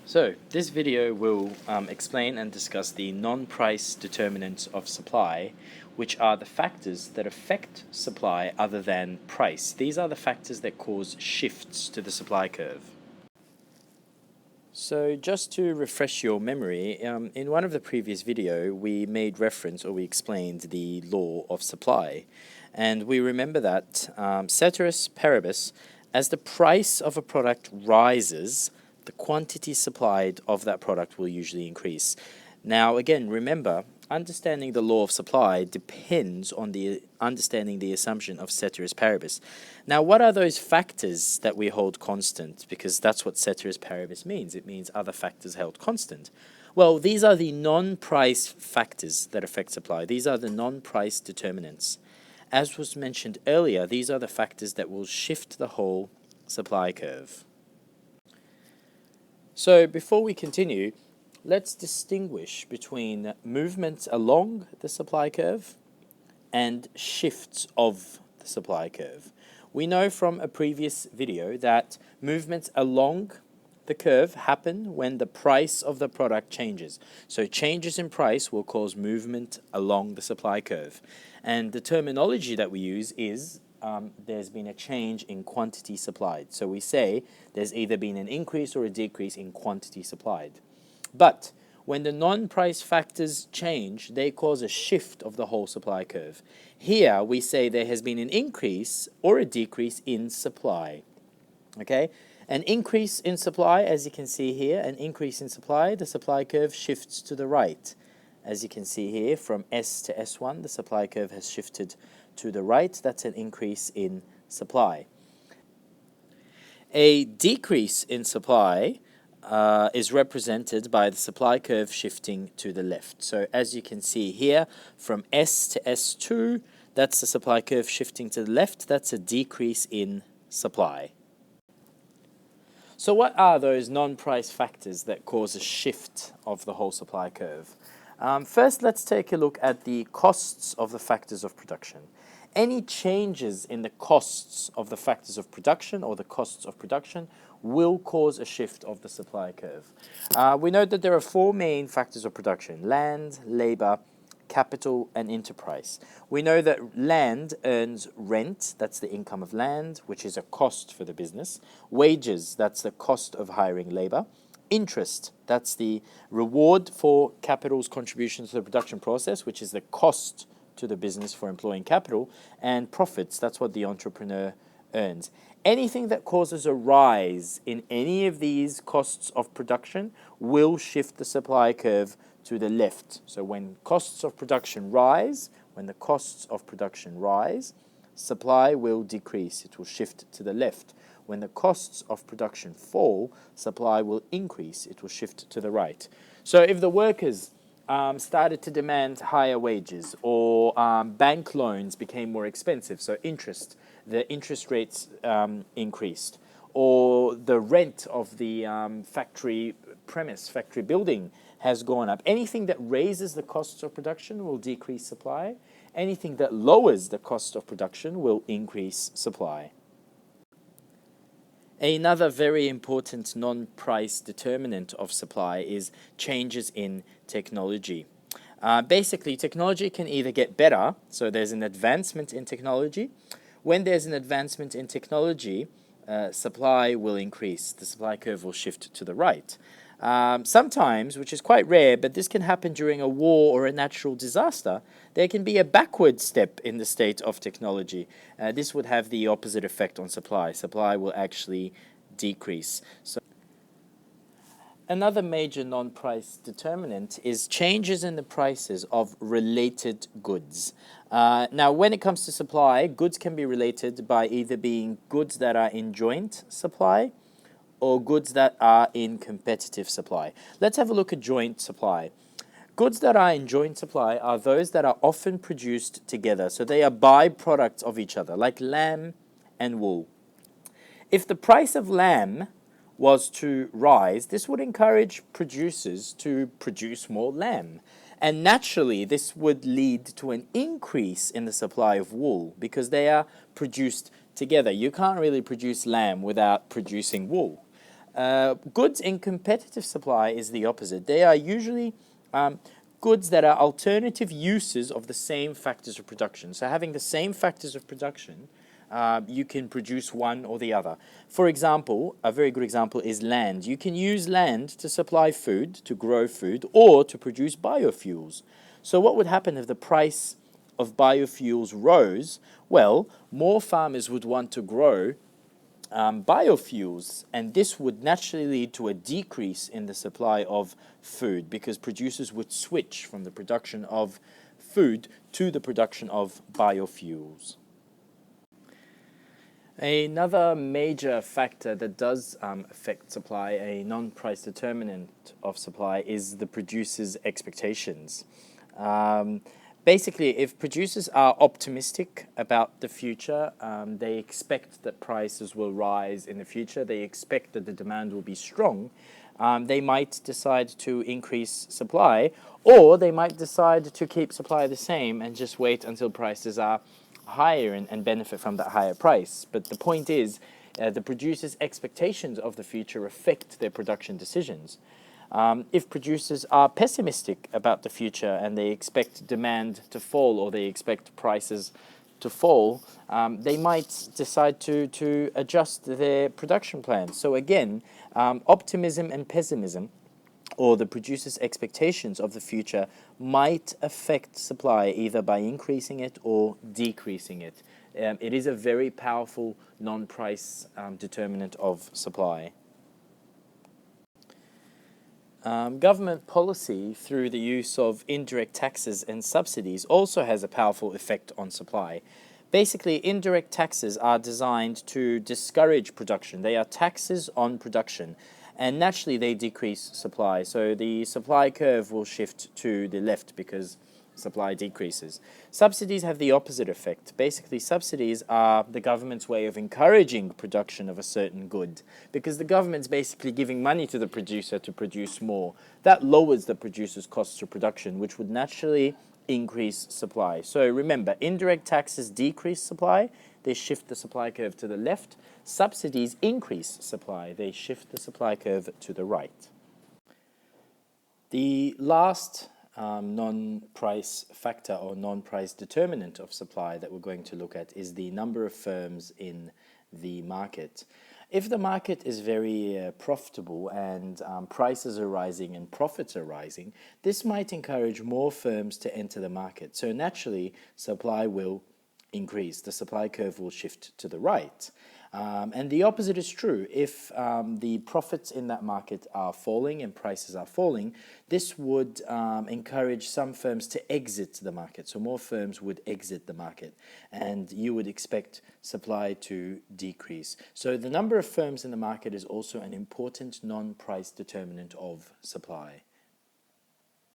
So, this video will explain and discuss the non-price determinants of supply, which are the factors that affect supply other than price. These are the factors that cause shifts to the supply curve. So, just to refresh your memory, in one of the previous video, we made reference or we explained the law of supply. And we remember that ceteris paribus, as the price of a product rises, the quantity supplied of that product will usually increase. Now, again, remember, understanding the law of supply depends on understanding the assumption of ceteris paribus. Now, what are those factors that we hold constant? Because that's what ceteris paribus means. It means other factors held constant. Well, these are the non-price factors that affect supply. These are the non-price determinants. As was mentioned earlier, these are the factors that will shift the whole supply curve. So before we continue, let's distinguish between movements along the supply curve and shifts of the supply curve. We know from a previous video that movements along the curve happen when the price of the product changes. So changes in price will cause movement along the supply curve. And the terminology that we use is there's been a change in quantity supplied. So we say there's either been an increase or a decrease in quantity supplied. But when the non-price factors change, they cause a shift of the whole supply curve. Here we say there has been an increase or a decrease in supply. Okay? An increase in supply, as you can see here, an increase in supply, the supply curve shifts to the right. As you can see here, from S to S1, the supply curve has shifted to the right. That's an increase in supply. A decrease in supply is represented by the supply curve shifting to the left. So as you can see here, from S to S2, that's the supply curve shifting to the left. That's a decrease in supply. So what are those non-price factors that cause a shift of the whole supply curve? First, let's take a look at the costs of the factors of production. Any changes in the costs of the factors of production or the costs of production will cause a shift of the supply curve. We know that there are four main factors of production: land, labor, capital, and enterprise. We know that land earns rent, that's the income of land, which is a cost for the business. Wages, that's the cost of hiring labor. Interest, that's the reward for capital's contribution to the production process, which is the cost to the business for employing capital. And profits, that's what the entrepreneur earns. Anything that causes a rise in any of these costs of production will shift the supply curve to the left. So when costs of production rise, supply will decrease. It will shift to the left. When the costs of production fall, supply will increase. It will shift to the right. So if the workers started to demand higher wages, or bank loans became more expensive, so the interest rates increased, or the rent of the factory building has gone up. Anything that raises the costs of production will decrease supply. Anything that lowers the cost of production will increase supply. Another very important non-price determinant of supply is changes in technology. Basically, technology can either get better, so there's an advancement in technology. When there's an advancement in technology, supply will increase. The supply curve will shift to the right. Sometimes, which is quite rare, but this can happen during a war or a natural disaster, there can be a backward step in the state of technology. This would have the opposite effect on supply. Supply will actually decrease. So another major non-price determinant is changes in the prices of related goods. Now, when it comes to supply, goods can be related by either being goods that are in joint supply or goods that are in competitive supply. Let's have a look at joint supply. Goods that are in joint supply are those that are often produced together. So they are byproducts of each other, like lamb and wool. If the price of lamb was to rise, this would encourage producers to produce more lamb. And naturally, this would lead to an increase in the supply of wool because they are produced together. You can't really produce lamb without producing wool. Goods in competitive supply is the opposite. They are usually goods that are alternative uses of the same factors of production. So having the same factors of production, you can produce one or the other. For example, a very good example is land. You can use land to supply food, to grow food, or to produce biofuels. So what would happen if the price of biofuels rose? Well, more farmers would want to grow biofuels, and this would naturally lead to a decrease in the supply of food because producers would switch from the production of food to the production of biofuels. Another major factor that does affect supply, a non-price determinant of supply, is the producer's expectations. Basically, if producers are optimistic about the future, they expect that prices will rise in the future, they expect that the demand will be strong, they might decide to increase supply, or they might decide to keep supply the same and just wait until prices are higher and benefit from that higher price. But the point is, the producers' expectations of the future affect their production decisions. If producers are pessimistic about the future and they expect demand to fall or they expect prices to fall, they might decide to adjust their production plans. So again, optimism and pessimism, or the producer's expectations of the future, might affect supply either by increasing it or decreasing it. It is a very powerful non-price determinant of supply. Government policy through the use of indirect taxes and subsidies also has a powerful effect on supply. Basically, indirect taxes are designed to discourage production. They are taxes on production, and naturally they decrease supply. So the supply curve will shift to the left because supply decreases. Subsidies have the opposite effect. Basically, subsidies are the government's way of encouraging production of a certain good because the government's basically giving money to the producer to produce more. That lowers the producer's costs of production, which would naturally increase supply. So remember, indirect taxes decrease supply. They shift the supply curve to the left. Subsidies increase supply. They shift the supply curve to the right. The last non-price factor or non-price determinant of supply that we're going to look at is the number of firms in the market. If the market is very profitable and prices are rising and profits are rising, this might encourage more firms to enter the market. So naturally, supply will increase. The supply curve will shift to the right. And the opposite is true. If the profits in that market are falling and prices are falling, this would encourage some firms to exit the market. So more firms would exit the market, and you would expect supply to decrease. So the number of firms in the market is also an important non-price determinant of supply.